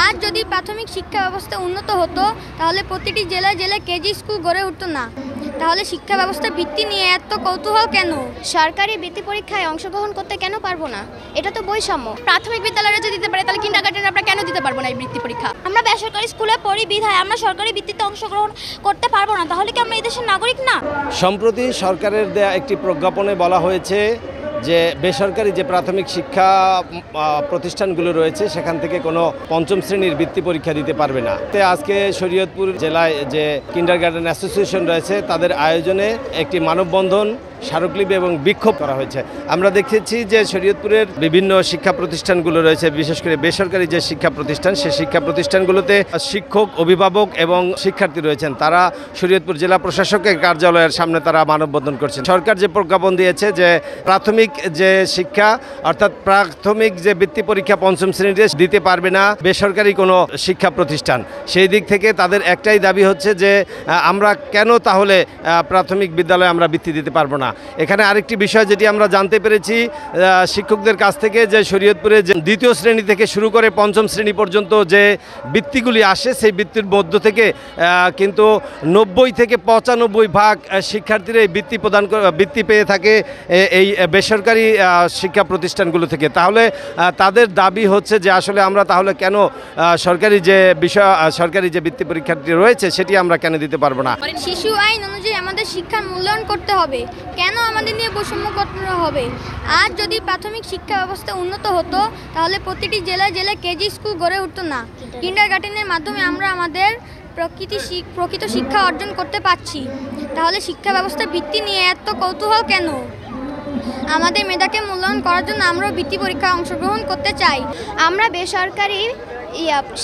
আজ যদি প্রাথমিক শিক্ষা ব্যবস্থা উন্নত হতো তাহলে প্রতিটি জেলায় জেলায় কেজি স্কুল গড়ে উঠতো না। তাহলে শিক্ষা ব্যবস্থার ভিত্তি নিয়ে এত কৌতূহল কেন? সরকারি বৃত্তি পরীক্ষায় অংশগ্রহণ করতে কেন পারবো না? এটা তো বৈষম্য। প্রাথমিক বিদ্যালয়ে যদি দিতে পারে তাহলে কিন্ডারগার্টেনে আমরা কেন দিতে পারবো না এই বৃত্তি পরীক্ষা? আমরা বেসরকারি স্কুলে পড়ি বিধায় আমরা সরকারি বৃত্তিতে অংশগ্রহণ করতে পারবো না। তাহলে কি আমরা এই দেশের নাগরিক না? সম্প্রতি সরকারের দেয়া একটি প্রজ্ঞাপনে বলা হয়েছে যে বেসরকারি যে প্রাথমিক শিক্ষা প্রতিষ্ঠানগুলো রয়েছে সেখান থেকে কোনো পঞ্চম শ্রেণীর বৃত্তি পরীক্ষা দিতে পারবে না। আজকে শরীয়তপুর জেলায় যে কিন্ডারগার্টেন অ্যাসোসিয়েশন রয়েছে তাদের আয়োজনে একটি মানববন্ধন, স্মারকলিপি এবং বিক্ষোভ করা হয়েছে। আমরা দেখেছি যে শরীয়তপুরের বিভিন্ন শিক্ষা প্রতিষ্ঠানগুলো রয়েছে, বিশেষ করে বেসরকারি যে শিক্ষা প্রতিষ্ঠান, সেই শিক্ষা প্রতিষ্ঠানগুলোতে শিক্ষক, অভিভাবক এবং শিক্ষার্থী রয়েছেন। তারা শরীয়তপুর জেলা প্রশাসকের কার্যালয়ের সামনে তারা মানববন্ধন করছেন। সরকার যে প্রজ্ঞাপন দিয়েছে যে প্রাথমিক যে শিক্ষা অর্থাৎ প্রাথমিক যে বৃত্তি পরীক্ষা পঞ্চম শ্রেণীতে দিতে পারবে না বেসরকারি কোনো শিক্ষা প্রতিষ্ঠান, সেই দিক থেকে তাদের একটাই দাবি হচ্ছে যে আমরা কেন তাহলে প্রাথমিক বিদ্যালয়ে আমরা বৃত্তি দিতে পারবো না। এখানে আরেকটি বিষয় যেটি আমরা জানতে পেরেছি শিক্ষকদের কাছ থেকে, যে শরীয়তপুরে যে দ্বিতীয় শ্রেণী থেকে শুরু করে পঞ্চম শ্রেণী পর্যন্ত যে বৃত্তিগুলি আসে সেই বৃত্তির মধ্য থেকে কিন্তু 90 থেকে 95% শিক্ষার্থীরা এই বৃত্তি পেয়ে থাকে এই বেসরকারি শিক্ষা প্রতিষ্ঠানগুলো থেকে। তাহলে তাদের দাবি হচ্ছে যে আসলে আমরা তাহলে কেন সরকারি যে বৃত্তি পরীক্ষাটি রয়েছে সেটি আমরা কেন দিতে পারবো না? শিশু আইন অনুযায়ী আমাদের শিক্ষার মূল্যায়ন করতে হবে, কেন আমাদের নিয়ে বৈষম্য করা হবে? আজ যদি প্রাথমিক শিক্ষা ব্যবস্থা উন্নত হতো তাহলে প্রতিটি জেলায় জেলায় কেজি স্কুল গড়ে উঠতো না। কিন্ডারগার্টেনের মাধ্যমে আমরা আমাদের প্রকৃত শিক্ষা অর্জন করতে পারছি। তাহলে শিক্ষা ব্যবস্থার ভিত্তি নিয়ে এত কৌতূহল কেন? আমাদের মেধাকে মূল্যায়ন করার জন্য আমরাও বৃত্তি পরীক্ষায় অংশগ্রহণ করতে চাই। আমরা বেসরকারি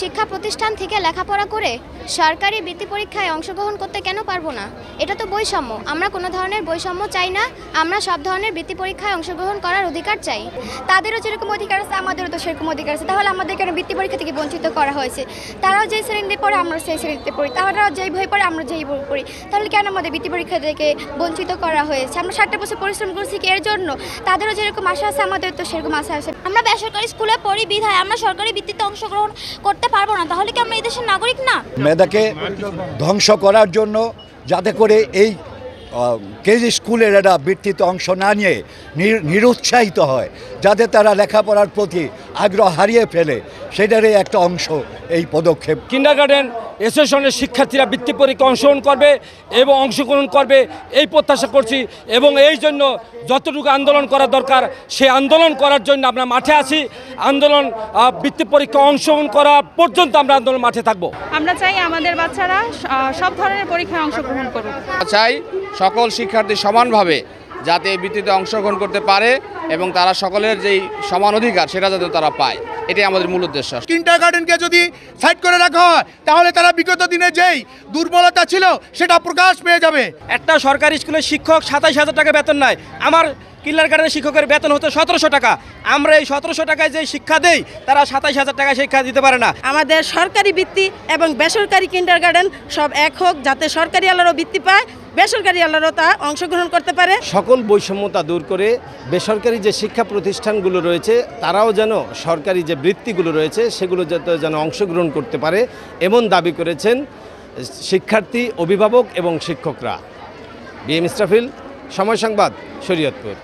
শিক্ষা প্রতিষ্ঠান থেকে লেখাপড়া করে সরকারি বৃত্তি পরীক্ষায় অংশগ্রহণ করতে কেন পারবো না? এটা তো বৈষম্য। আমরা কোনো ধরনের বৈষম্য চাই না। আমরা সব ধরনের বৃত্তি পরীক্ষায় অংশগ্রহণ করার অধিকার চাই। তাদেরও যেরকম অধিকার আছে আমাদেরও তো সেরকম অধিকার আছে। তাহলে আমাদের কেন বৃত্তি পরীক্ষা থেকে বঞ্চিত করা হয়েছে? তারাও যেই শ্রেণীতে পড়ে আমরা সেই শ্রেণীতে পড়ি, তারাও যেই বই পড়ে আমরা যেই বই পড়ি। তাহলে কেন আমাদের বৃত্তি পরীক্ষা থেকে বঞ্চিত করা হয়েছে? আমরা 60টা বছর পরিশ্রম করছি এর জন্য। তাদেরও যেরকম আশা আছে আমাদের তো সেরকম আশা আছে। আমরা বেসরকারি স্কুলে পড়ি বিধায় আমরা সরকারি বৃত্তিতে অংশগ্রহণ করতে পারবো না। তাহলে কি আমরা এই দেশের নাগরিক না? মেধাকে ধ্বংস করার জন্য যাতে করে এই কেজি স্কুলের এরা বৃত্তিতে অংশ না নিয়ে নিরুৎসাহিত হয়, যাতে তারা লেখাপড়ার প্রতি আগ্রহ হারিয়ে ফেলে, সেটারই একটা অংশ এই পদক্ষেপ। কিন্ডারগার্টেন অ্যাসোসিয়েশনের শিক্ষার্থীরা বৃত্তি পরীক্ষা অংশগ্রহণ করবে এই প্রত্যাশা করছি। এবং এই জন্য যতটুকু আন্দোলন করা দরকার সেই আন্দোলন করার জন্য আমরা মাঠে আছি। বৃত্তি পরীক্ষা অংশগ্রহণ করা পর্যন্ত আমরা আন্দোলন মাঠে থাকব। আমরা চাই আমাদের বাচ্চারা সব ধরনের পরীক্ষায় অংশগ্রহণ করুক। চাই সকল শিক্ষার্থী সমানভাবে যাতে এই বৃত্তিতে অংশগ্রহণ করতে পারে এবং তারা সকলের যেই সমান অধিকার সেটা যাতে তারা পায়, এটাই আমাদের মূল উদ্দেশ্য। কিন্ডারগার্টেনকে যদি সাইড করে রাখা হয় তাহলে তারা বিগত দিনে যেই দুর্বলতা ছিল সেটা প্রকাশ পেয়ে যাবে। একটা সরকারি স্কুলের শিক্ষক 27,000 টাকা বেতন নেয়। আমার কিন্ডারগার্টেনের শিক্ষকের বেতন হতো 1700 টাকা। আমরা এই 1700 টাকায় যে শিক্ষা দেই তারা 27,000 টাকায় শিক্ষা দিতে পারে না। আমাদের সরকারি বৃত্তি এবং বেসরকারি কিন্ডারগার্টেন সব এক হোক, যাতে সরকারি আলারও বৃত্তি পায়, বেসরকারি আলারও তা অংশগ্রহণ করতে পারে। সকল বৈষম্যতা দূর করে বেসরকারি যে শিক্ষা প্রতিষ্ঠানগুলো রয়েছে তারাও যেন সরকারি যে বৃত্তিগুলো রয়েছে সেগুলো যেন অংশগ্রহণ করতে পারে এমন দাবি করেছেন শিক্ষার্থী, অভিভাবক এবং শিক্ষকরা। বিএম ইসরাফিল, সময় সংবাদ, শরীয়তপুর।